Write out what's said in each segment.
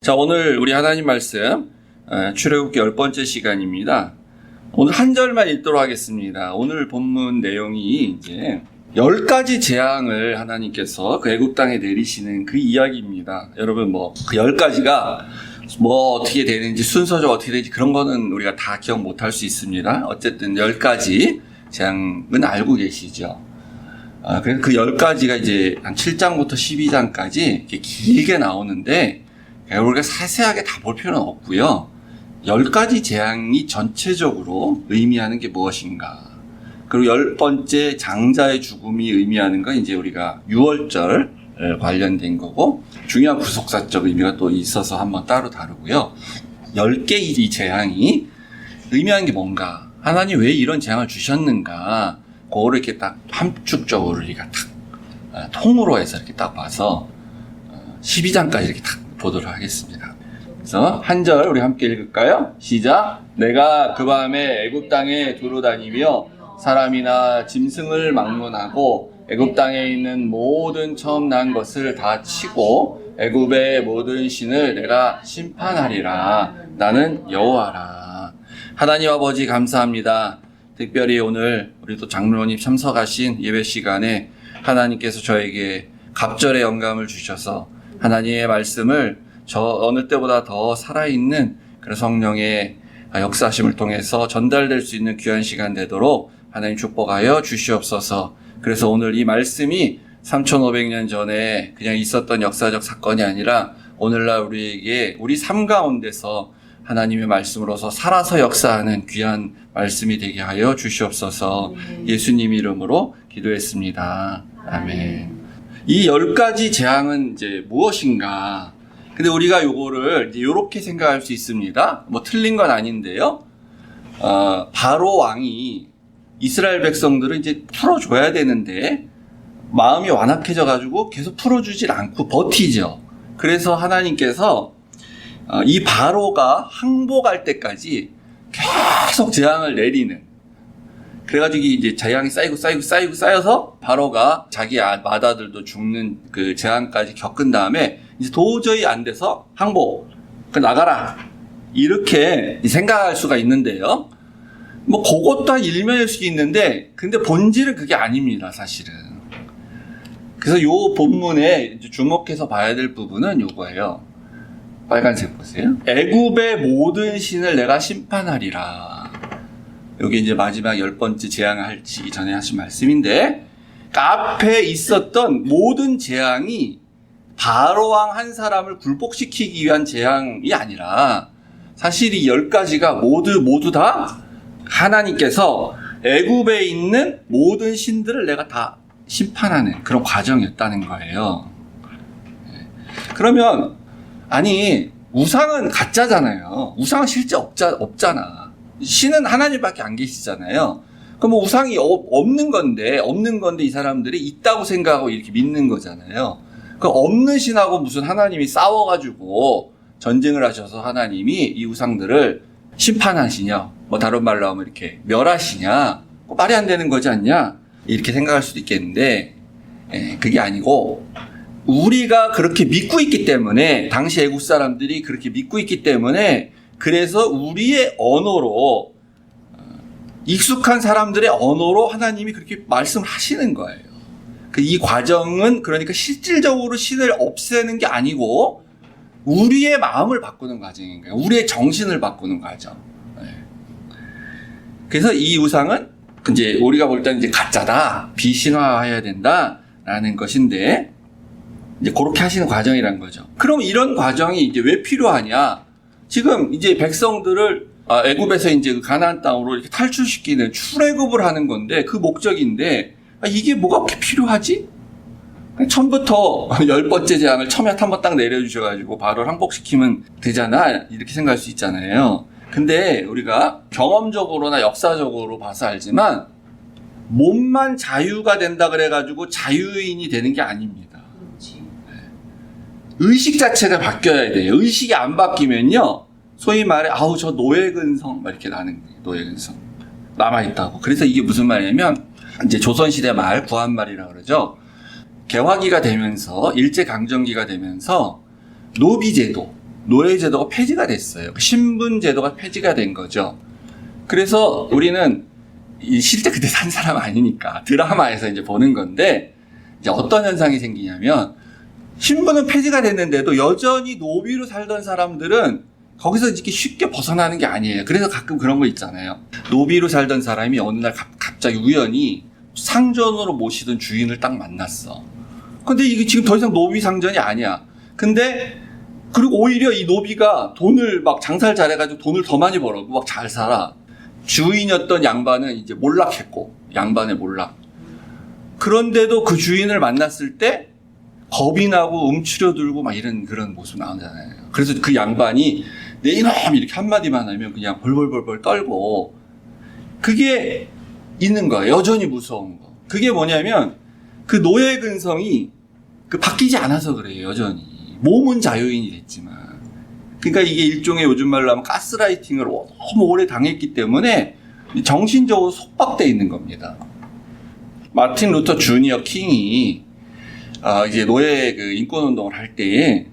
자, 오늘 우리 하나님 말씀 출애굽기 10번째 시간입니다. 오늘 한 절만 읽도록 하겠습니다. 오늘 본문 내용이 이제 10가지 재앙을 하나님께서 그 애굽 땅에 내리시는 그 이야기입니다. 여러분 그 10가지가 어떻게 되는지 순서적으로 어떻게 되는지 그런 거는 우리가 다 기억 못할 수 있습니다. 어쨌든 10가지 재앙은 알고 계시죠. 그래서 그 10가지가 이제 한 7장부터 12장까지 이렇게 길게 나오는데 우리가 세세하게 다 볼 필요는 없고요. 10가지 재앙이 전체적으로 의미하는 게 무엇인가. 그리고 10번째 장자의 죽음이 의미하는 건 이제 우리가 유월절 관련된 거고, 중요한 구속사적 의미가 또 있어서 한번 따로 다루고요. 10개 이 재앙이 의미하는 게 뭔가, 하나님 왜 이런 재앙을 주셨는가, 그거를 이렇게 딱 함축적으로 우리가 딱 통으로 해서 이렇게 딱 봐서 12장까지 이렇게 딱 보도록 하겠습니다. 그래서 한 절 우리 함께 읽을까요? 시작. 내가 그 밤에 애굽 땅에 두루 다니며 사람이나 짐승을 막론하고 애굽 땅에 있는 모든 처음 난 것을 다 치고 애굽의 모든 신을 내가 심판하리라. 나는 여호와라. 하나님 아버지 감사합니다. 특별히 오늘 우리 또 장로님 참석하신 예배 시간에 하나님께서 저에게 갑절의 영감을 주셔서 하나님의 말씀을 어느 때보다 더 살아있는 그런 성령의 역사하심을 통해서 전달될 수 있는 귀한 시간 되도록 하나님 축복하여 주시옵소서. 그래서 오늘 이 말씀이 3500년 전에 그냥 있었던 역사적 사건이 아니라 오늘날 우리에게 우리 삶 가운데서 하나님의 말씀으로서 살아서 역사하는 귀한 말씀이 되게 하여 주시옵소서. 예수님 이름으로 기도했습니다. 아멘. 이 10가지 재앙은 이제 무엇인가? 근데 우리가 요거를 이제 요렇게 생각할 수 있습니다. 틀린 건 아닌데요. 바로 왕이 이스라엘 백성들을 이제 풀어줘야 되는데 마음이 완악해져 가지고 계속 풀어주질 않고 버티죠. 그래서 하나님께서 이 바로가 항복할 때까지 계속 재앙을 내리는, 그래가지고 이제 재앙이 쌓여서 바로가 자기 맏아들도 죽는 그 재앙까지 겪은 다음에 이제 도저히 안 돼서 항복, 나가라, 이렇게 생각할 수가 있는데요. 그것도 일면일 수 있는데, 근데 본질은 그게 아닙니다, 사실은. 그래서 요 본문에 주목해서 봐야 될 부분은 요거예요. 빨간색 보세요. 애굽의 모든 신을 내가 심판하리라. 여기 이제 마지막 10번째 재앙을 하시기 전에 하신 말씀인데, 앞에 있었던 모든 재앙이 바로왕 한 사람을 굴복시키기 위한 재앙이 아니라 사실 이 10가지가 모두 다 하나님께서 애굽에 있는 모든 신들을 내가 다 심판하는 그런 과정이었다는 거예요. 그러면 아니, 우상은 가짜잖아요. 우상은 실제 없잖아. 신은 하나님밖에 안 계시잖아요. 그럼 우상이 없는 건데 이 사람들이 있다고 생각하고 이렇게 믿는 거잖아요. 그 없는 신하고 무슨 하나님이 싸워가지고 전쟁을 하셔서 하나님이 이 우상들을 심판하시냐, 다른 말로 하면 이렇게 멸하시냐, 말이 안 되는 거지 않냐, 이렇게 생각할 수도 있겠는데, 그게 아니고, 우리가 그렇게 믿고 있기 때문에, 당시 애국 사람들이 그렇게 믿고 있기 때문에, 그래서 우리의 언어로, 익숙한 사람들의 언어로 하나님이 그렇게 말씀을 하시는 거예요. 이 과정은 그러니까 실질적으로 신을 없애는 게 아니고 우리의 마음을 바꾸는 과정인 거예요. 우리의 정신을 바꾸는 과정. 그래서 이 우상은 이제 우리가 볼 때는 이제 가짜다, 비신화해야 된다라는 것인데, 이제 그렇게 하시는 과정이란 거죠. 그럼 이런 과정이 이제 왜 필요하냐? 지금 이제 백성들을 애굽에서 이제 그 가나안 땅으로 이렇게 탈출시키는 출애굽을 하는 건데, 그 목적인데, 이게 뭐가 그렇게 필요하지? 처음부터 10번째 재앙을 처음에 한번 딱 내려주셔가지고 바로 항복시키면 되잖아, 이렇게 생각할 수 있잖아요. 근데 우리가 경험적으로나 역사적으로 봐서 알지만 몸만 자유가 된다 그래가지고 자유인이 되는 게 아닙니다. 의식 자체가 바뀌어야 돼요. 의식이 안 바뀌면요, 소위 말해 저 노예근성 이렇게 나는 거예요. 노예근성 남아있다고. 그래서 이게 무슨 말이냐면 이제 조선시대 말 구한말이라고 그러죠. 개화기가 되면서 일제강점기가 되면서 노비제도, 노예제도가 폐지가 됐어요. 신분제도가 폐지가 된 거죠. 그래서 우리는 실제 그때 산 사람 아니니까 드라마에서 이제 보는 건데, 이제 어떤 현상이 생기냐면, 신분은 폐지가 됐는데도 여전히 노비로 살던 사람들은 거기서 이렇게 쉽게 벗어나는 게 아니에요. 그래서 가끔 그런 거 있잖아요. 노비로 살던 사람이 어느 날 갑자기 우연히 상전으로 모시던 주인을 딱 만났어. 근데 이게 지금 더 이상 노비 상전이 아니야. 근데 그리고 오히려 이 노비가 돈을 막 장사를 잘해가지고 돈을 더 많이 벌었고 막 잘 살아. 주인이었던 양반은 이제 몰락했고, 양반의 몰락. 그런데도 그 주인을 만났을 때 겁이 나고 움츠려들고 막 이런 그런 모습 나오잖아요. 그래서 그 양반이 내 이놈 이렇게 한마디만 하면 그냥 벌벌벌벌 떨고, 그게 있는 거예요. 여전히 무서운 거. 그게 뭐냐면 그 노예 근성이 바뀌지 않아서 그래요. 여전히. 몸은 자유인이 됐지만. 그러니까 이게 일종의 요즘 말로 하면 가스라이팅을 너무 오래 당했기 때문에 정신적으로 속박되어 있는 겁니다. 마틴 루터 주니어 킹이 이제 노예 그 인권운동을 할 때에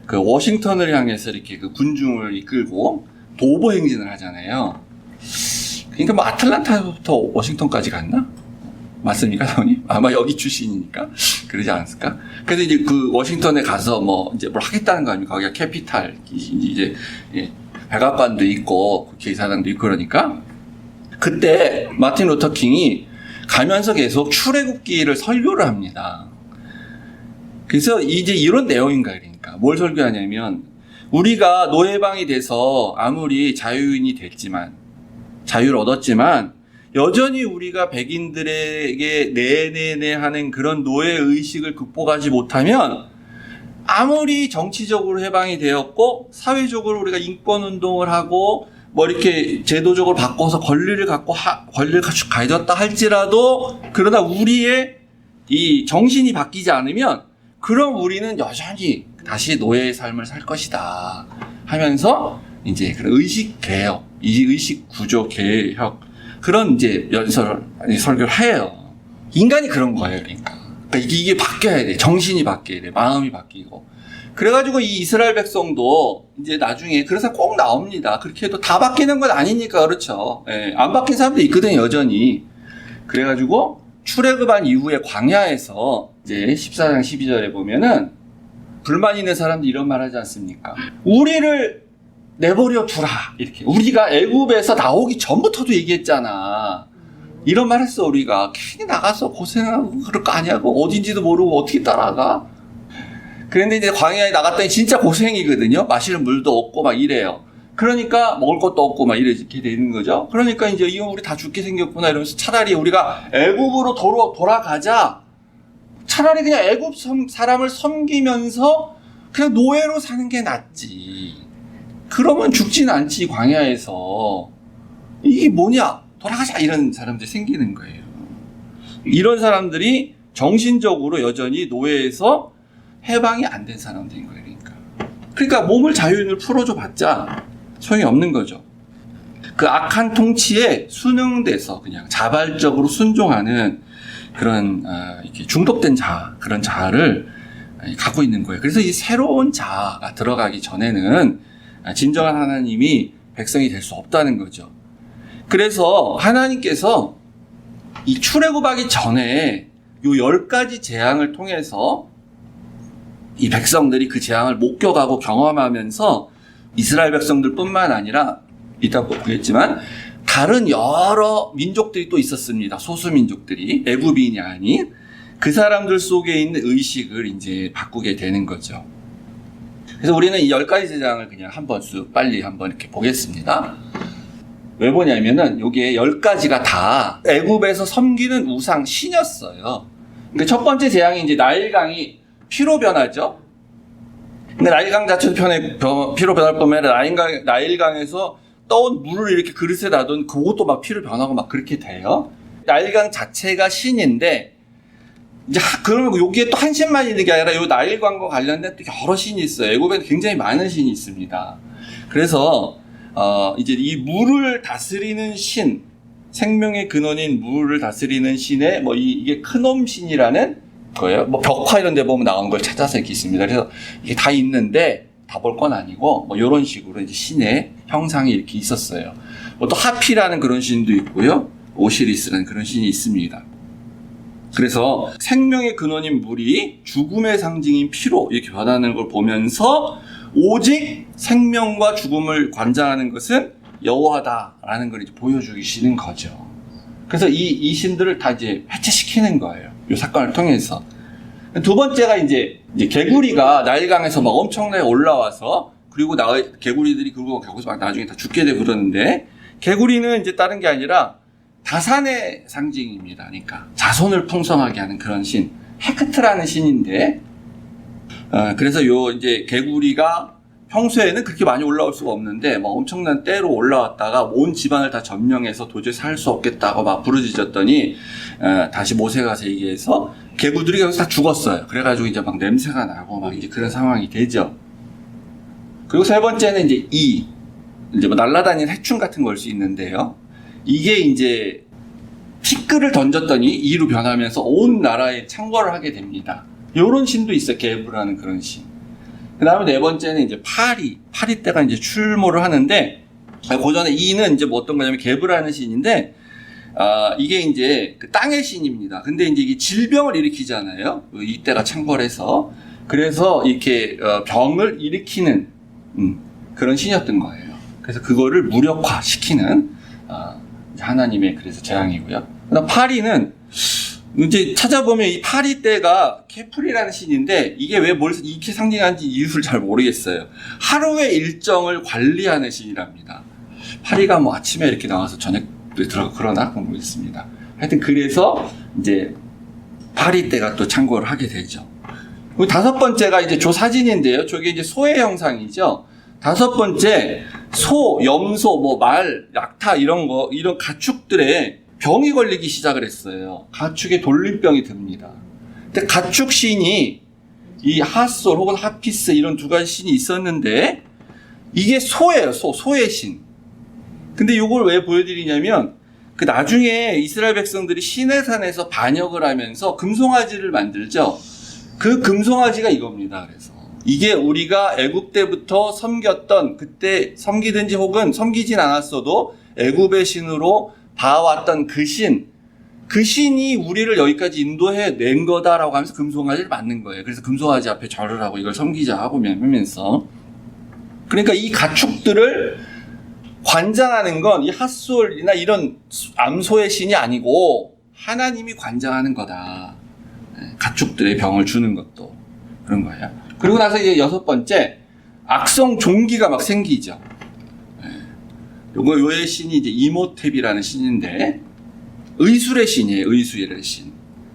그 워싱턴을 향해서 이렇게 그 군중을 이끌고 도보 행진을 하잖아요. 그러니까 뭐 아틀란타부터 워싱턴까지 갔나? 맞습니까, 사모님? 아마 여기 출신이니까 그러지 않았을까? 그래서 이제 그 워싱턴에 가서 뭐 이제 뭘 하겠다는 거 아닙니까? 거기가 캐피탈, 이제 백악관도 있고 국회의사당도 있고 그러니까 그때 마틴 루터 킹이 가면서 계속 출애굽기를 설교를 합니다. 그래서 이제 이런 내용인가 그러니까 뭘 설교하냐면 우리가 노예방이 돼서 아무리 자유인이 됐지만 자유를 얻었지만 여전히 우리가 백인들에게 네네네 하는 그런 노예 의식을 극복하지 못하면 아무리 정치적으로 해방이 되었고 사회적으로 우리가 인권운동을 하고 뭐 이렇게 제도적으로 바꿔서 권리를 가졌다 할지라도 그러나 우리의 이 정신이 바뀌지 않으면 그럼 우리는 여전히 다시 노예의 삶을 살 것이다 하면서 이제 그런 의식 개혁, 이 의식 구조 개혁 그런 이제 설교를 해요. 인간이 그런 거예요, 그러니까. 이게 바뀌어야 돼. 정신이 바뀌어야 돼. 마음이 바뀌고. 그래가지고 이 이스라엘 백성도 이제 나중에 그래서 꼭 나옵니다. 그렇게 해도 다 바뀌는 건 아니니까 그렇죠. 예, 안 바뀐 사람도 있거든요, 여전히. 그래가지고 출애굽한 이후에 광야에서 이제 14장 12절에 보면은 불만 있는 사람들이 이런 말 하지 않습니까? 우리를 내버려 두라. 이렇게. 우리가 애굽에서 나오기 전부터도 얘기했잖아. 이런 말 했어, 우리가. 괜히 나가서 고생하고 그럴 거 아니냐고. 어딘지도 모르고 어떻게 따라가? 그런데 이제 광야에 나갔더니 진짜 고생이거든요. 마실 물도 없고 막 이래요. 그러니까 먹을 것도 없고 막 이렇게 되는 거죠. 그러니까 이제 이거 우리 다 죽게 생겼구나 이러면서 차라리 우리가 애굽으로 돌아가자. 차라리 그냥 애굽 사람을 섬기면서 그냥 노예로 사는 게 낫지. 그러면 죽진 않지, 광야에서. 이게 뭐냐? 돌아가자! 이런 사람들이 생기는 거예요. 이런 사람들이 정신적으로 여전히 노예에서 해방이 안 된 사람들인 거예요, 그러니까 몸을 자유인을 풀어줘 봤자 소용이 없는 거죠. 그 악한 통치에 순응돼서 그냥 자발적으로 순종하는 그런, 이렇게 중독된 그런 자아를 갖고 있는 거예요. 그래서 이 새로운 자아가 들어가기 전에는 진정한 하나님이 백성이 될 수 없다는 거죠. 그래서 하나님께서 이 출애굽하기 전에 요 10가지 재앙을 통해서 이 백성들이 그 재앙을 목격하고 경험하면서 이스라엘 백성들뿐만 아니라 이따 보겠지만 다른 여러 민족들이 또 있었습니다. 소수 민족들이 애굽인이 아닌 그 사람들 속에 있는 의식을 이제 바꾸게 되는 거죠. 그래서 우리는 이 10가지 재앙을 그냥 빨리 한번 이렇게 보겠습니다. 왜 보냐면은 요게 10가지가 다 애굽에서 섬기는 우상 신이었어요. 그러니까 첫 번째 재앙이 이제 나일강이 피로 변하죠. 근데 나일강 자체도 피로 변할 뿐만 아니라 나일강에서 떠온 물을 이렇게 그릇에 놔둔 그것도 막 피로 변하고 막 그렇게 돼요. 나일강 자체가 신인데 이제 그러면 여기에 또 한 신만 있는 게 아니라 이 나일강과 관련된 또 여러 신이 있어요. 애굽에는 굉장히 많은 신이 있습니다. 그래서 이제 이 물을 다스리는 신, 생명의 근원인 물을 다스리는 신의 이게 크놈 신이라는 거예요. 벽화 이런 데 보면 나온 걸 찾아서 이렇게 있습니다. 그래서 이게 다 있는데 다 볼 건 아니고 뭐 이런 식으로 이제 신의 형상이 이렇게 있었어요. 뭐 또 하피라는 그런 신도 있고요. 오시리스라는 그런 신이 있습니다. 그래서 생명의 근원인 물이 죽음의 상징인 피로 이렇게 변하는 걸 보면서 오직 생명과 죽음을 관장하는 것은 여호와다라는 걸 이제 보여주시는 거죠. 그래서 이 신들을 다 이제 해체시키는 거예요. 이 사건을 통해서. 두 번째가 이제 개구리가 나일강에서 막 엄청나게 올라와서 그리고 개구리들이 그리고 거기서 막 나중에 다 죽게 되고 그러는데 개구리는 이제 다른 게 아니라 다산의 상징입니다. 그러니까 자손을 풍성하게 하는 그런 신, 헤크트라는 신인데, 그래서 요 이제 개구리가 평소에는 그렇게 많이 올라올 수가 없는데, 막 엄청난 때로 올라왔다가 온 집안을 다 점령해서 도저히 살 수 없겠다고 막 부르짖었더니, 다시 모세가 가서 얘기해서 개구들이 여기서 다 죽었어요. 그래가지고 이제 막 냄새가 나고 막 이제 그런 상황이 되죠. 그리고 세 번째는 이제 이제 뭐 날아다니는 해충 같은 걸 수 있는데요. 이게 이제 티끌을 던졌더니 이로 변하면서 온 나라에 창궐을 하게 됩니다. 요런 신도 있어요. 게브라는 그런 신. 그 다음에 네 번째는 이제 파리 때가 이제 출몰을 하는데, 그 전에 이는 이제 뭐 어떤 거냐면 게브라는 신인데, 이게 이제 그 땅의 신입니다. 근데 이제 이게 질병을 일으키잖아요. 이때가 창궐해서. 그래서 이렇게 병을 일으키는 그런 신이었던 거예요. 그래서 그거를 무력화시키는 하나님의 그래서 재앙이고요. 그다음 파리는 이제 찾아보면 이 파리 때가 케풀이라는 신인데 이게 왜 뭘 이렇게 상징하는지 이유를 잘 모르겠어요. 하루의 일정을 관리하는 신이랍니다. 파리가 뭐 아침에 이렇게 나와서 저녁에 들어가 그러나 모르겠습니다. 하여튼 그래서 이제 파리 때가 또 창궐을 하게 되죠. 그리고 다섯 번째가 이제 조 사진인데요. 저게 이제 소의 형상이죠. 다섯 번째, 소, 염소, 뭐 말, 낙타 이런 가축들의 병이 걸리기 시작을 했어요. 가축에 돌림병이 듭니다. 근데 가축 신이 이 핫솔 혹은 하피스 이런 두 가지 신이 있었는데 이게 소예요. 소의 신. 근데 이걸 왜 보여드리냐면 그 나중에 이스라엘 백성들이 시내산에서 반역을 하면서 금송아지를 만들죠. 그 금송아지가 이겁니다. 그래서 이게 우리가 애굽 때부터 섬겼던 그때 섬기든지 혹은 섬기진 않았어도 애굽의 신으로 봐왔던 그 신이 우리를 여기까지 인도해 낸 거다라고 하면서 금송아지를 만든 거예요. 그래서 금송아지 앞에 절을 하고 이걸 섬기자 하고 하면서 그러니까 이 가축들을 관장하는 건 이 핫솔이나 이런 암소의 신이 아니고 하나님이 관장하는 거다. 가축들의 병을 주는 것도 그런 거예요. 그리고 나서 이제 여섯 번째, 악성 종기가 막 생기죠. 요의 신이 이제 이모탭이라는 신인데, 의술의 신이에요. 의술의 신.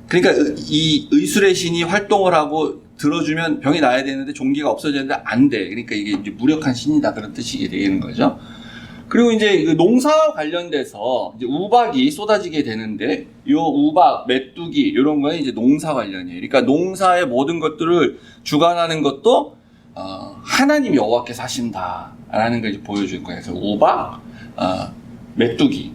그러니까 이 의술의 신이 활동을 하고 들어주면 병이 나야 되는데 종기가 없어졌는데 안 돼. 그러니까 이게 이제 무력한 신이다. 그런 뜻이 되는 거죠. 그리고 이제 그 농사와 관련돼서 이제 우박이 쏟아지게 되는데, 요 우박, 메뚜기, 이런 거는 이제 농사 관련이에요. 그러니까 농사의 모든 것들을 주관하는 것도, 하나님 여호와께서 하신다라는 걸 이제 보여준 거예요. 그래서 우박, 메뚜기.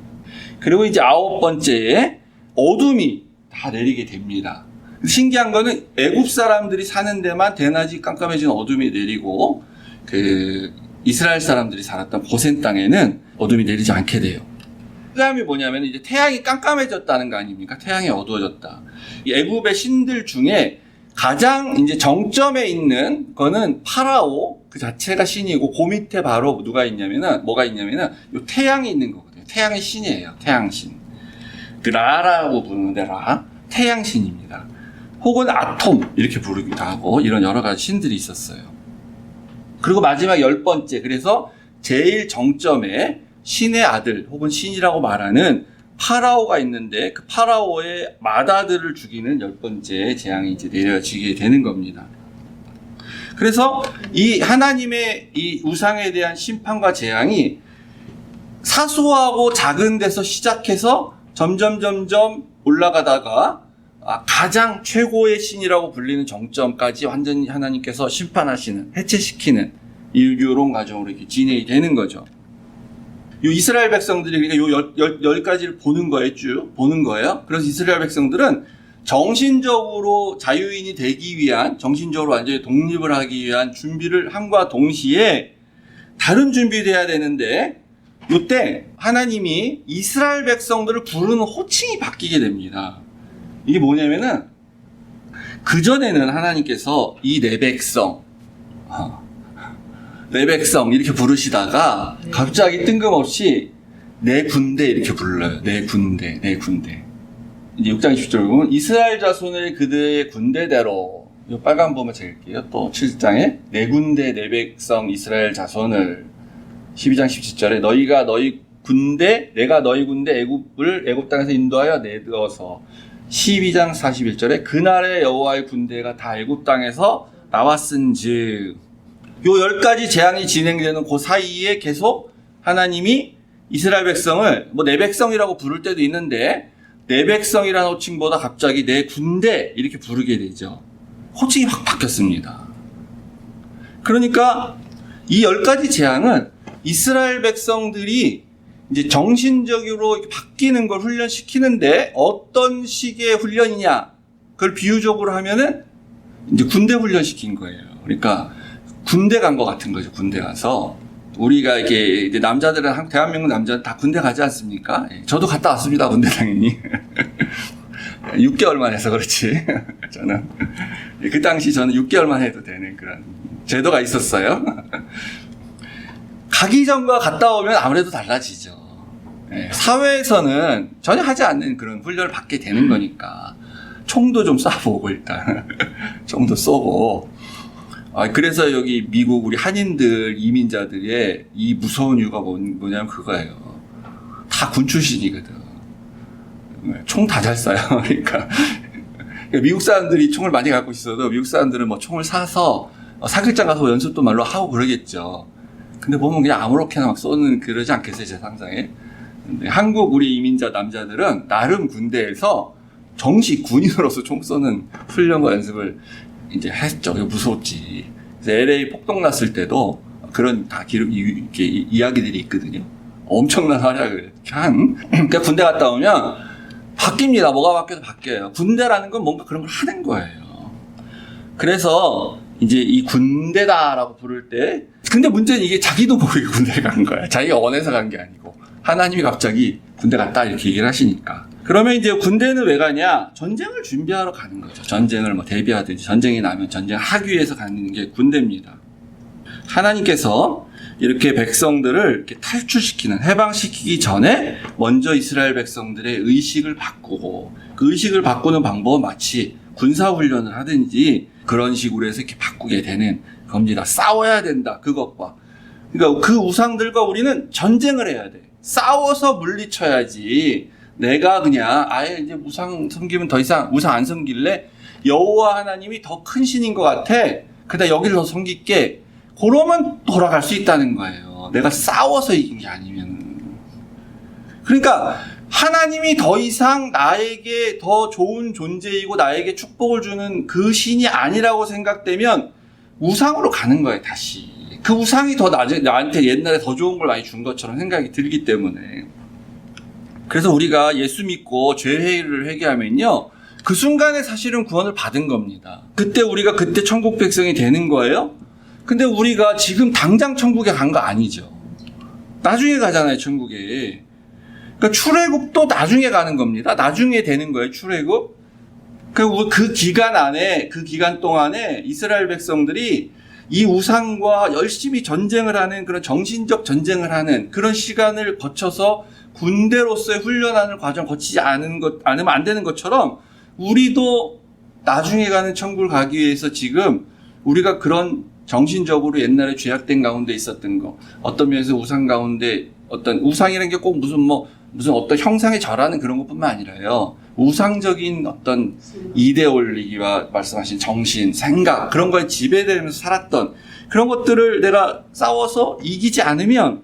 그리고 이제 아홉 번째에 어둠이 다 내리게 됩니다. 신기한 거는 애굽 사람들이 사는 데만 대낮이 깜깜해지는 어둠이 내리고, 이스라엘 사람들이 살았던 고센 땅에는 어둠이 내리지 않게 돼요. 그 다음이 뭐냐면 이제 태양이 깜깜해졌다는 거 아닙니까? 태양이 어두워졌다. 이 애굽의 신들 중에 가장 이제 정점에 있는 거는 파라오 그 자체가 신이고 그 밑에 바로 뭐가 있냐면은 요 태양이 있는 거거든요. 태양의 신이에요. 태양신. 그 라라고 부르는데 태양신입니다. 혹은 아톰 이렇게 부르기도 하고 이런 여러 가지 신들이 있었어요. 그리고 마지막 열 번째, 그래서 제일 정점에 신의 아들 혹은 신이라고 말하는 파라오가 있는데 그 파라오의 맏아들을 죽이는 열 번째 재앙이 이제 내려지게 되는 겁니다. 그래서 이 하나님의 이 우상에 대한 심판과 재앙이 사소하고 작은 데서 시작해서 점점 올라가다가 가장 최고의 신이라고 불리는 정점까지 완전히 하나님께서 심판하시는, 해체시키는 이런 과정으로 이렇게 진행이 되는 거죠. 요 이스라엘 백성들이 그러니까 요 열 가지를 보는 거예요. 그래서 이스라엘 백성들은 정신적으로 자유인이 되기 위한, 정신적으로 완전히 독립을 하기 위한 준비를 함과 동시에 다른 준비도 해야 되는데, 이때 하나님이 이스라엘 백성들을 부르는 호칭이 바뀌게 됩니다. 이게 뭐냐면은, 그전에는 하나님께서 이 내 백성, 내 백성 이렇게 부르시다가 갑자기 뜬금없이 내 군대 이렇게 불러요. 내 군대, 내 군대. 이제 6장 20절 보면 이스라엘 자손을 그들의 군대대로, 이 빨간 부분을 제일게요. 또 7장에 내 군대, 내 백성 이스라엘 자손을, 12장 17절에 너희가 너희 군대, 내가 너희 군대 애굽 땅에서 인도하여 내어서, 12장 41절에 그날의 여호와의 군대가 다 애굽 땅에서 나왔은즉, 요 10가지 재앙이 진행되는 그 사이에 계속 하나님이 이스라엘 백성을 뭐 내 백성이라고 부를 때도 있는데, 내 백성이라는 호칭보다 갑자기 내 군대 이렇게 부르게 되죠. 호칭이 확 바뀌었습니다. 그러니까 이 10가지 재앙은 이스라엘 백성들이 이제 정신적으로 바뀌는 걸 훈련시키는데, 어떤 식의 훈련이냐, 그걸 비유적으로 하면은 이제 군대 훈련시킨 거예요. 그러니까 군대 간 것 같은 거죠. 군대 가서 우리가 이렇게 이제 남자들은, 대한민국 남자는 다 군대 가지 않습니까? 저도 갔다 왔습니다. 군대 당연히 6개월만 해서 그렇지. 저는 그 당시 저는 6개월만 해도 되는 그런 제도가 있었어요. 가기 전과 갔다 오면 아무래도 달라지죠. 사회에서는 전혀 하지 않는 그런 훈련을 받게 되는 거니까 총도 좀 쏴보고, 일단 총도 쏘고. 그래서 여기 미국 우리 한인들, 이민자들의 이 무서운 이유가 뭐냐면 그거예요. 다 군 출신이거든. 총 다 잘 쏴요. 그러니까 미국 사람들이 총을 많이 갖고 있어도 미국 사람들은 뭐 총을 사서 사격장 가서 연습도 말로 하고 그러겠죠. 근데 보면 그냥 아무렇게나 막 쏘는, 그러지 않겠어요, 제 상상에. 근데 한국 우리 이민자 남자들은 나름 군대에서 정식 군인으로서 총 쏘는 훈련과 연습을 이제 했죠. 이거 무섭지. 그래서 LA 폭동 났을 때도 그런 다 이렇게 이야기들이 있거든요. 엄청난 활약을 한. 그러니까 군대 갔다 오면 바뀝니다. 뭐가 바뀌어도 바뀌어요. 군대라는 건 뭔가 그런 걸 하는 거예요. 그래서 이제 이 군대다라고 부를 때, 근데 문제는 이게 자기도 모르게 군대를 간 거야. 자기가 원해서 간 게 아니고 하나님이 갑자기 군대 갔다 이렇게 얘기를 하시니까. 그러면 이제 군대는 왜 가냐? 전쟁을 준비하러 가는 거죠. 전쟁을 뭐 대비하든지, 전쟁이 나면 전쟁을 하기 위해서 가는 게 군대입니다. 하나님께서 이렇게 백성들을 이렇게 탈출시키는, 해방시키기 전에 먼저 이스라엘 백성들의 의식을 바꾸고, 그 의식을 바꾸는 방법은 마치 군사훈련을 하든지 그런 식으로 해서 이렇게 바꾸게 되는 겁니다. 싸워야 된다, 그것과. 그러니까 그 우상들과 우리는 전쟁을 해야 돼. 싸워서 물리쳐야지. 내가 그냥 아예 이제 우상 섬기면 더 이상 우상 안 섬길래, 여호와 하나님이 더 큰 신인 것 같아, 그다 여기를 더 섬길게, 그러면 돌아갈 수 있다는 거예요. 내가 싸워서 이긴 게 아니면. 그러니까 하나님이 더 이상 나에게 더 좋은 존재이고 나에게 축복을 주는 그 신이 아니라고 생각되면 우상으로 가는 거예요, 다시. 그 우상이 더 나한테 옛날에 더 좋은 걸 많이 준 것처럼 생각이 들기 때문에. 그래서 우리가 예수 믿고 죄를 회개하면요, 그 순간에 사실은 구원을 받은 겁니다. 그때 우리가 그때 천국 백성이 되는 거예요. 근데 우리가 지금 당장 천국에 간 거 아니죠. 나중에 가잖아요, 천국에. 그러니까 출애굽도 나중에 가는 겁니다. 나중에 되는 거예요, 출애굽. 그 기간 안에, 그 기간 동안에 이스라엘 백성들이 이 우상과 열심히 전쟁을 하는, 그런 정신적 전쟁을 하는 그런 시간을 거쳐서 군대로서의 훈련하는 과정 거치지 않으면 안 되는 것처럼, 우리도 나중에 가는 천국을 가기 위해서 지금 우리가 그런 정신적으로 옛날에 죄악된 가운데 있었던 거, 어떤 면에서 우상 가운데, 어떤 우상이라는 게 꼭 무슨 어떤 형상에 절하는 그런 것뿐만 아니라요, 우상적인 어떤 이데올리기와 말씀하신 정신, 생각, 그런 거에 지배되면서 살았던 그런 것들을 내가 싸워서 이기지 않으면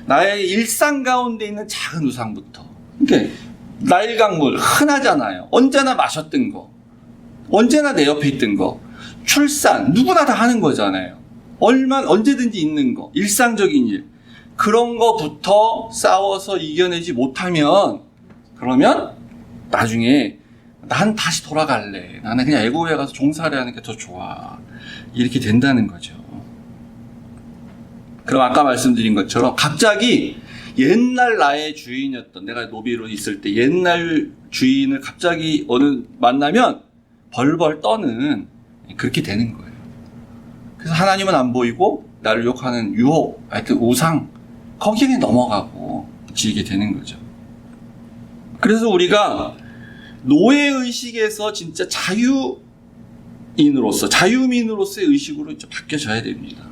나의 일상 가운데 있는 작은 우상부터, 그러니까 나일강물 흔하잖아요. 언제나 마셨던 거, 언제나 내 옆에 있던 거, 출산 누구나 다 하는 거잖아요. 언제든지 있는 거, 일상적인 일, 그런 거부터 싸워서 이겨내지 못하면, 그러면 나중에 난 다시 돌아갈래. 나는 그냥 애국에 가서 종살이 하는 게 더 좋아. 이렇게 된다는 거죠. 그럼 아까 말씀드린 것처럼 갑자기 옛날 나의 주인이었던, 내가 노비로 있을 때 옛날 주인을 갑자기 어느 만나면 벌벌 떠는, 그렇게 되는 거예요. 그래서 하나님은 안 보이고 나를 욕하는 유혹, 하여튼 우상, 거기에 넘어가고 지게 되는 거죠. 그래서 우리가 노예의식에서 진짜 자유민으로서의 의식으로 이제 바뀌어져야 됩니다.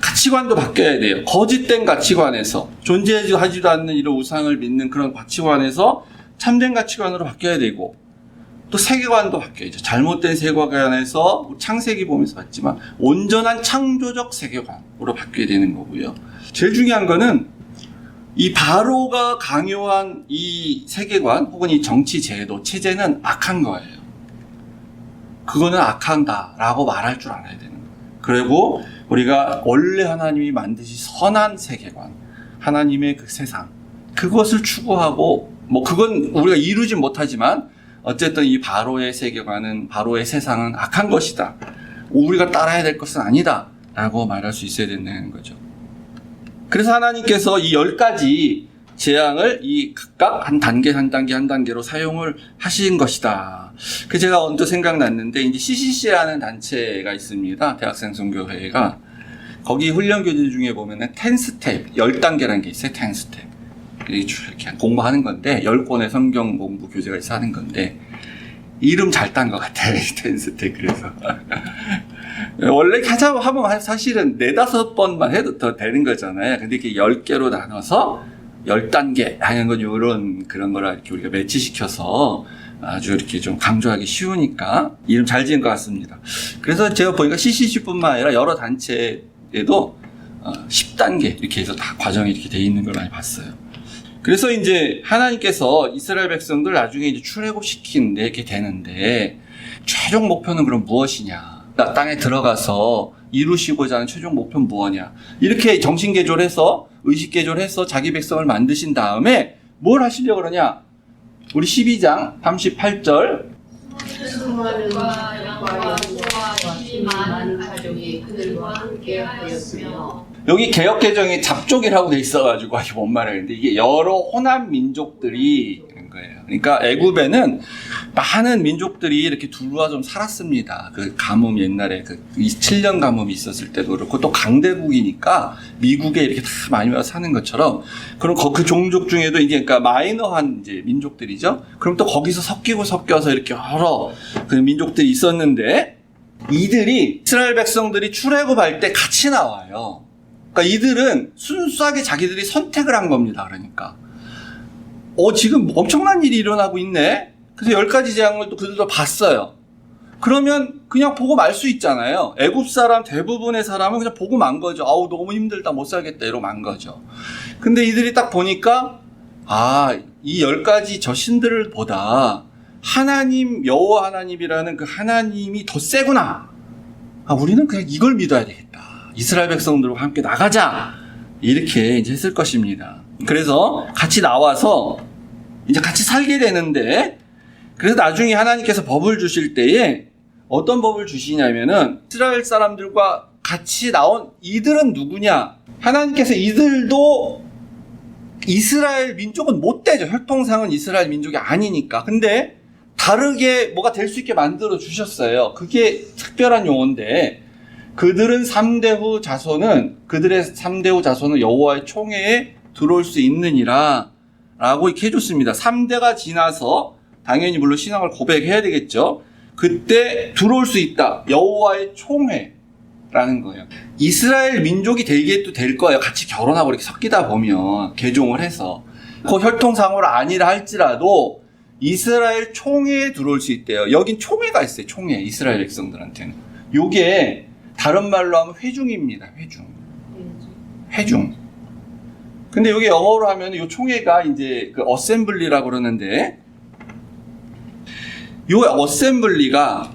가치관도 바뀌어야 돼요. 거짓된 가치관에서, 존재하지도 않는 이런 우상을 믿는 그런 가치관에서 참된 가치관으로 바뀌어야 되고, 또 세계관도 바뀌어야죠. 잘못된 세계관에서 창세기 보면서 봤지만 온전한 창조적 세계관으로 바뀌어야 되는 거고요. 제일 중요한 거는 이 바로가 강요한 이 세계관 혹은 이 정치 제도, 체제는 악한 거예요. 그거는 악한다라고 말할 줄 알아야 되는 거예요. 그리고 우리가 원래 하나님이 만드신 선한 세계관, 하나님의 그 세상, 그것을 추구하고, 그건 우리가 이루진 못하지만 어쨌든 이 바로의 세계관은, 바로의 세상은 악한 것이다. 우리가 따라야 될 것은 아니다. 라고 말할 수 있어야 된다는 거죠. 그래서 하나님께서 이 10가지 재앙을 이 각각 한 단계로 사용을 하신 것이다. 그 제가 언뜻 생각났는데, 이제 CCC라는 단체가 있습니다. 대학생 선교회가. 거기 훈련 교재 중에 보면은 10스텝, 10단계라는 게 있어요. 10스텝. 이렇게 공부하는 건데, 10권의 성경 공부 교재가 있어 하는 건데, 이름 잘 딴 것 같아요. 10스텝. 그래서. 원래 하자고 하면 사실은 4-5번만 해도 더 되는 거잖아요. 근데 이렇게 10개로 나눠서 10단계 하는 건 그런 거라 이렇게 우리가 매치시켜서 아주 이렇게 좀 강조하기 쉬우니까 이름 잘 지은 것 같습니다. 그래서 제가 보니까 CCC뿐만 아니라 여러 단체에도 10단계 이렇게 해서 다 과정이 이렇게 돼 있는 걸 많이 봤어요. 그래서 이제 하나님께서 이스라엘 백성들 나중에 이제 출애굽시키는데 이렇게 되는데, 최종 목표는 그럼 무엇이냐? 땅에 들어가서 이루시고자 하는 최종 목표는 무엇이냐? 이렇게 정신개조해서, 의식개조해서 자기 백성을 만드신 다음에 뭘 하시려고 그러냐? 우리 12장 38절. 여기 개역개정이 잡족이라고 돼 있어가지고 아직 뭔 말하는데, 이게 여러 호남 민족들이 그런 거예요. 그러니까 애굽에는 많은 민족들이 이렇게 들어와 좀 살았습니다. 그 가뭄, 옛날에 그 7년 가뭄이 있었을 때도 그렇고, 또 강대국이니까 미국에 이렇게 다 많이 와서 사는 것처럼, 그럼 그 종족 중에도 이제 그러니까 마이너한 이제 민족들이죠. 그럼 또 거기서 섞여서 이렇게 여러 그 민족들이 있었는데, 이들이 이스라엘 백성들이 출애굽할 때 같이 나와요. 그러니까 이들은 순수하게 자기들이 선택을 한 겁니다. 그러니까 지금 엄청난 일이 일어나고 있네. 그래서 10가지 재앙을 또 그들도 봤어요. 그러면 그냥 보고 말 수 있잖아요. 애굽 사람 대부분의 사람은 그냥 보고 만 거죠. 아우 너무 힘들다, 못 살겠다, 이러고 만 거죠. 근데 이들이 딱 보니까 이 10가지 저 신들보다 하나님, 여호와 하나님이라는 그 하나님이 더 세구나. 우리는 그냥 이걸 믿어야 되겠다. 이스라엘 백성들과 함께 나가자. 이렇게 이제 했을 것입니다. 그래서 같이 나와서 이제 같이 살게 되는데, 그래서 나중에 하나님께서 법을 주실 때에 어떤 법을 주시냐면은, 이스라엘 사람들과 같이 나온 이들은 누구냐? 하나님께서 이들도 이스라엘 민족은 못 되죠. 혈통상은 이스라엘 민족이 아니니까. 근데 다르게 뭐가 될 수 있게 만들어 주셨어요. 그게 특별한 용어인데, 그들의 3대 후 자손은 여호와의 총회에 들어올 수 있느니라 라고 이렇게 해줬습니다. 3대가 지나서 당연히 물론 신앙을 고백해야 되겠죠. 그때 들어올 수 있다. 여호와의 총회라는 거예요. 이스라엘 민족이 되게도 될 거예요. 같이 결혼하고 이렇게 섞이다 보면, 개종을 해서. 그 혈통상으로 아니라 할지라도 이스라엘 총회에 들어올 수 있대요. 여긴 총회가 있어요. 총회. 이스라엘 백성들한테는. 요게 다른 말로 하면 회중입니다. 회중. 근데 여기 영어로 하면 이 총회가 이제 그 어셈블리라고 그러는데, 요 어셈블리가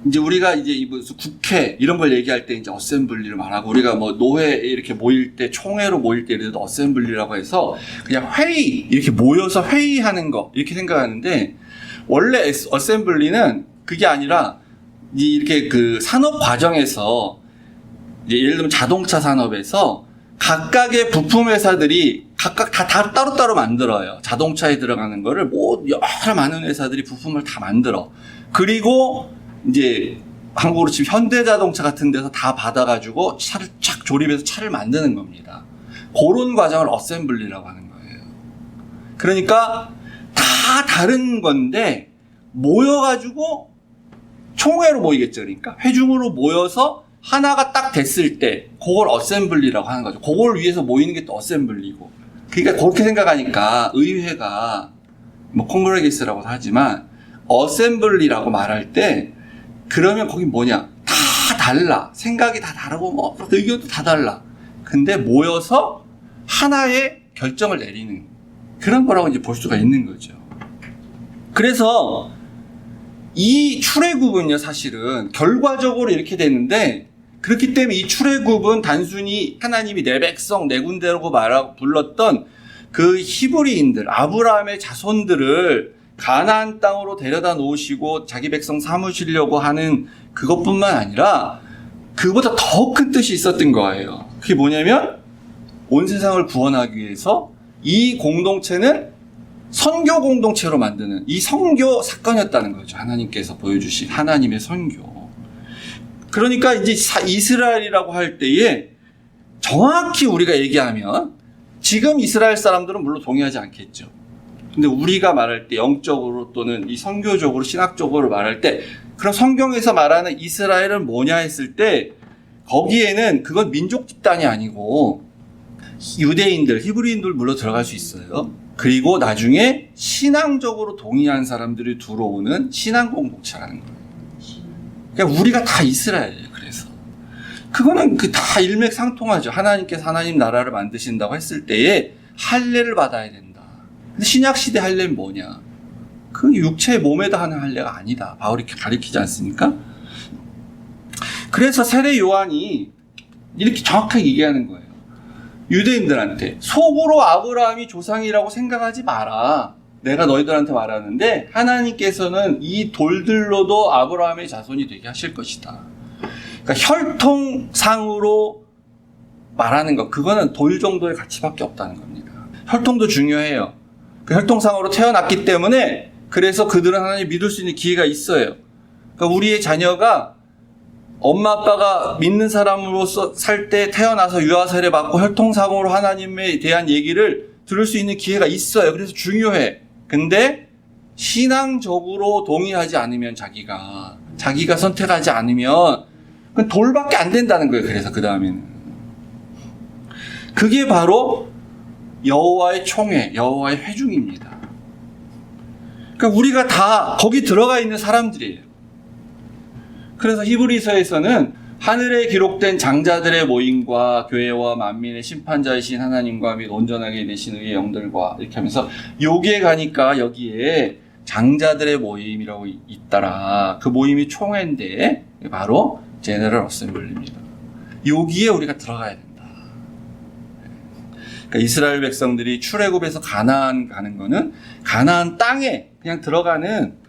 이제 우리가 이제 무슨 국회 이런 걸 얘기할 때 이제 어셈블리를 말하고, 우리가 뭐 노회 이렇게 모일 때, 총회로 모일 때 이래도 어셈블리라고 해서 그냥 회의, 이렇게 모여서 회의하는 거 이렇게 생각하는데, 원래 어셈블리는 그게 아니라 이렇게 그 산업 과정에서 이제 예를 들면 자동차 산업에서 각각의 부품 회사들이 각각 다 따로따로 만들어요. 자동차에 들어가는 거를 여러 많은 회사들이 부품을 다 만들어. 그리고 이제 한국으로 치면 현대자동차 같은 데서 다 받아가지고 차를 쫙 조립해서 차를 만드는 겁니다. 그런 과정을 어셈블리라고 하는 거예요. 그러니까 다 다른 건데 모여가지고 총회로 모이겠죠. 그러니까 회중으로 모여서 하나가 딱 됐을 때 그걸 어셈블리라고 하는 거죠. 그걸 위해서 모이는 게 또 어셈블리고. 그러니까 그렇게 생각하니까 의회가 뭐 콩그레게이스라고 하지만 어셈블리라고 말할 때 그러면 거기 뭐냐? 다 달라. 생각이 다 다르고 뭐 의견도 다 달라. 근데 모여서 하나의 결정을 내리는 그런 거라고 이제 볼 수가 있는 거죠. 그래서 이 출애굽은요, 사실은 결과적으로 이렇게 되는데 그렇기 때문에 이 출애굽은 단순히 하나님이 내 백성 내 군대라고 불렀던 그 히브리인들, 아브라함의 자손들을 가나안 땅으로 데려다 놓으시고 자기 백성 삼으시려고 하는 그것뿐만 아니라 그보다 더 큰 뜻이 있었던 거예요. 그게 뭐냐면 온 세상을 구원하기 위해서 이 공동체는 선교 공동체로 만드는 이 선교 사건이었다는 거죠. 하나님께서 보여주신 하나님의 선교. 그러니까 이제 이스라엘이라고 할 때에 정확히 우리가 얘기하면 지금 이스라엘 사람들은 물론 동의하지 않겠죠. 근데 우리가 말할 때 영적으로 또는 이 선교적으로 신학적으로 말할 때 그럼 성경에서 말하는 이스라엘은 뭐냐 했을 때 거기에는 그건 민족 집단이 아니고 유대인들, 히브리인들 물론 들어갈 수 있어요. 그리고 나중에 신앙적으로 동의한 사람들이 들어오는 신앙 공동체라는 거예요. 그러니까 우리가 다 이스라엘이에요. 그래서 그거는 다 일맥상통하죠. 하나님께서 하나님 나라를 만드신다고 했을 때에 할례를 받아야 된다. 근데 신약 시대 할례는 뭐냐? 그 육체의 몸에다 하는 할례가 아니다. 바울이 가르치지 않습니까? 그래서 세례 요한이 이렇게 정확하게 얘기하는 거예요. 유대인들한테 속으로 아브라함이 조상이라고 생각하지 마라. 내가 너희들한테 말하는데 하나님께서는 이 돌들로도 아브라함의 자손이 되게 하실 것이다. 그러니까 혈통상으로 말하는 것, 그거는 돌 정도의 가치밖에 없다는 겁니다. 혈통도 중요해요. 그 혈통상으로 태어났기 때문에 그래서 그들은 하나님 믿을 수 있는 기회가 있어요. 그러니까 우리의 자녀가 엄마 아빠가 믿는 사람으로서 살 때 태어나서 유아 세례 받고 혈통상으로 하나님에 대한 얘기를 들을 수 있는 기회가 있어요. 그래서 중요해. 근데 신앙적으로 동의하지 않으면 자기가 선택하지 않으면 그건 돌밖에 안 된다는 거예요. 그래서 그 다음에는 그게 바로 여호와의 총회, 여호와의 회중입니다. 그러니까 우리가 다 거기 들어가 있는 사람들이에요. 그래서 히브리서에서는 하늘에 기록된 장자들의 모임과 교회와 만민의 심판자이신 하나님과 및 온전하게 되신 의의 영들과 이렇게 하면서 여기에 가니까 여기에 장자들의 모임이라고 있더라. 그 모임이 총회인데 바로 제너럴 어셈블리입니다. 여기에 우리가 들어가야 된다. 그러니까 이스라엘 백성들이 출애굽에서 가나안 가는 거는 가나안 땅에 그냥 들어가는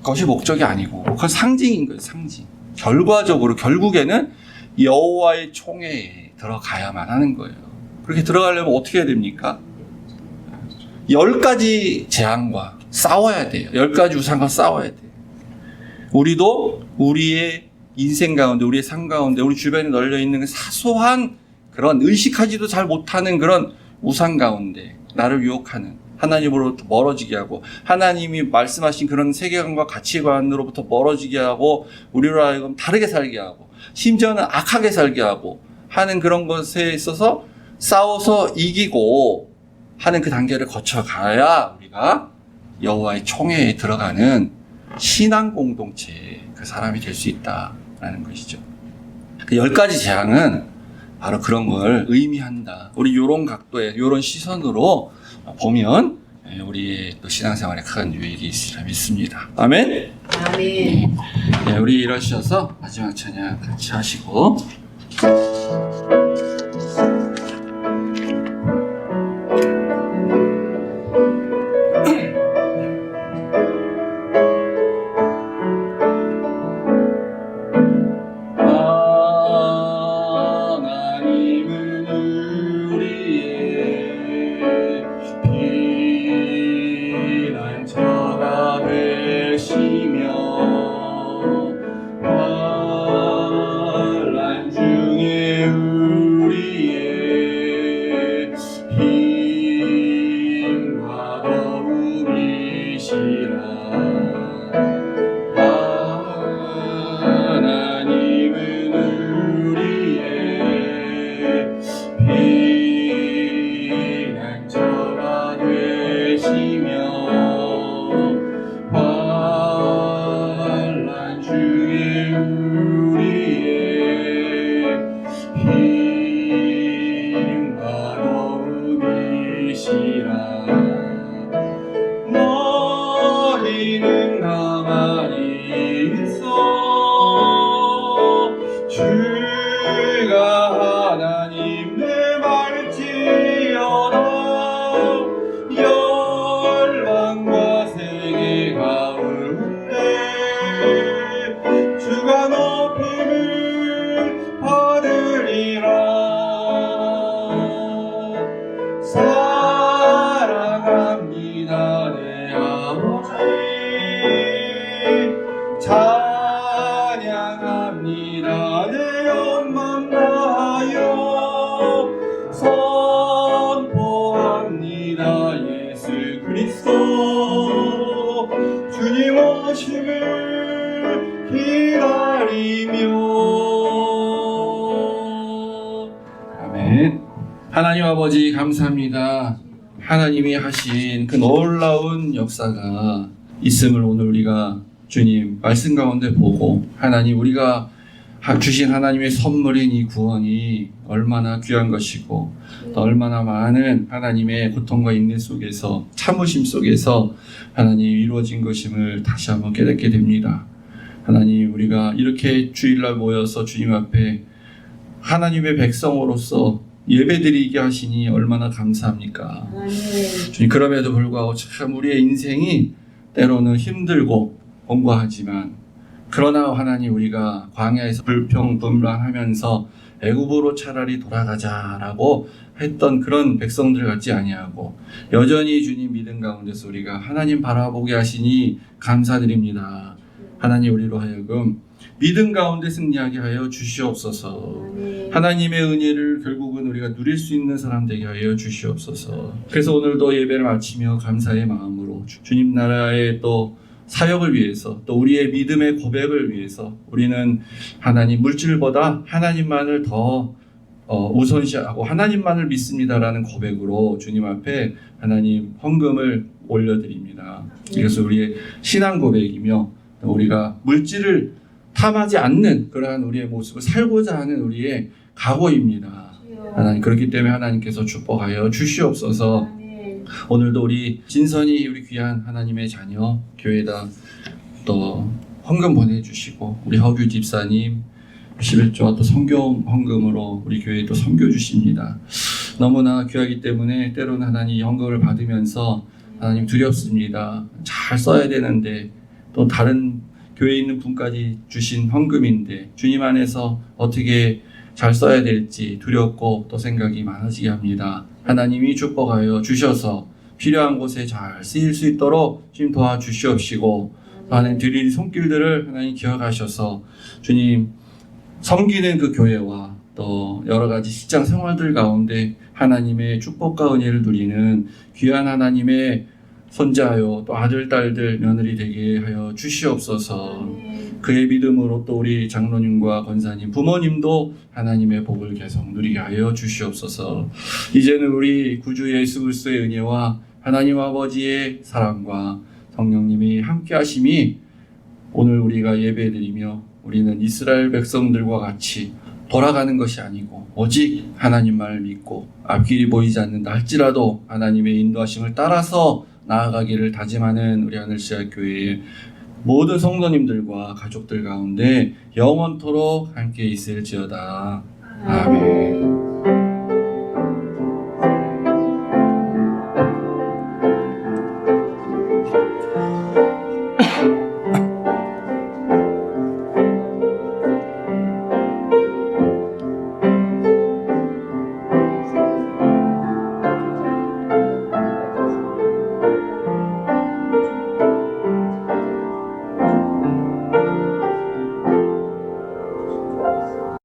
것이 목적이 아니고 그건 상징인 거예요. 상징. 결과적으로 결국에는 여호와의 총회에 들어가야만 하는 거예요. 그렇게 들어가려면 어떻게 해야 됩니까? 10가지 재앙과 싸워야 돼요. 10가지 우상과 싸워야 돼요. 우리도 우리의 인생 가운데, 우리의 삶 가운데, 우리 주변에 널려 있는 사소한 그런 의식하지도 잘 못하는 그런 우상 가운데 나를 유혹하는, 하나님으로부터 멀어지게 하고 하나님이 말씀하신 그런 세계관과 가치관으로부터 멀어지게 하고 우리로 하여금 다르게 살게 하고 심지어는 악하게 살게 하고 하는 그런 것에 있어서 싸워서 이기고 하는 그 단계를 거쳐가야 우리가 여호와의 총회에 들어가는 신앙 공동체의 그 사람이 될 수 있다라는 것이죠. 그 10가지 재앙은 바로 그런 걸 의미한다. 우리 이런 각도에, 이런 시선으로 보면 우리의 또 신앙생활에 큰 유익이 있으리라 믿습니다. 아멘. 아멘. 네, 우리 일어서셔서 마지막 찬양 같이 하시고. 내 말지어다 열방과 세계 가운데 주가 높임을 받으리라. 사랑합니다 내 아버지 찬양합니다 내 영광 다하여 선포합니다 예수 그리스도 주님 오심을 기다리며. 아멘. 하나님 아버지 감사합니다. 하나님이 하신 그 놀라운 역사가 있음을 오늘 우리가 주님 말씀 가운데 보고 하나님 우리가 주신 하나님의 선물인 이 구원이 얼마나 귀한 것이고 또 얼마나 많은 하나님의 고통과 인내 속에서 참으심 속에서 하나님 이루어진 것임을 다시 한번 깨닫게 됩니다. 하나님 우리가 이렇게 주일날 모여서 주님 앞에 하나님의 백성으로서 예배드리게 하시니 얼마나 감사합니까? 주님 그럼에도 불구하고 참 우리의 인생이 때로는 힘들고 공고하지만 그러나 하나님 우리가 광야에서 불평불만하면서 애굽으로 차라리 돌아가자라고 했던 그런 백성들 같지 아니하고 여전히 주님 믿음 가운데서 우리가 하나님 바라보게 하시니 감사드립니다. 하나님 우리로 하여금 믿음 가운데 승리하게 하여 주시옵소서. 하나님의 은혜를 결국은 우리가 누릴 수 있는 사람 되게 하여 주시옵소서. 그래서 오늘도 예배를 마치며 감사의 마음으로 주님 나라의 또 사역을 위해서 또 우리의 믿음의 고백을 위해서 우리는 하나님 물질보다 하나님만을 더 우선시하고 하나님만을 믿습니다라는 고백으로 주님 앞에 하나님 헌금을 올려드립니다. 이것은 우리의 신앙 고백이며 우리가 물질을 탐하지 않는 그러한 우리의 모습을 살고자 하는 우리의 각오입니다. 하나님 그렇기 때문에 하나님께서 축복하여 주시옵소서. 오늘도 우리 진선이 우리 귀한 하나님의 자녀 교회에다 또 헌금 보내주시고 우리 허규 집사님 11조와 또 성경 헌금으로 우리 교회도 섬겨주십니다. 너무나 귀하기 때문에 때로는 하나님 헌금을 받으면서 하나님 두렵습니다. 잘 써야 되는데 또 다른 교회에 있는 분까지 주신 헌금인데 주님 안에서 어떻게 잘 써야 될지 두렵고 또 생각이 많아지게 합니다. 하나님이 축복하여 주셔서 필요한 곳에 잘 쓰일 수 있도록 주님 도와주시옵시고 하나님 드릴 손길들을 하나님 기억하셔서 주님 섬기는 그 교회와 또 여러 가지 직장 생활들 가운데 하나님의 축복과 은혜를 누리는 귀한 하나님의 손자요 또 아들 딸들 며느리 되게 하여 주시옵소서. 그의 믿음으로 또 우리 장로님과 권사님 부모님도 하나님의 복을 계속 누리게 하여 주시옵소서. 이제는 우리 구주 예수 그리스도의 은혜와 하나님 아버지의 사랑과 성령님이 함께 하심이 오늘 우리가 예배드리며 우리는 이스라엘 백성들과 같이 돌아가는 것이 아니고 오직 하나님만을 믿고 앞길이 보이지 않는다 할지라도 하나님의 인도하심을 따라서 나아가기를 다짐하는 우리 하늘시아 교회의 모든 성도님들과 가족들 가운데 영원토록 함께 있을지어다. 아멘.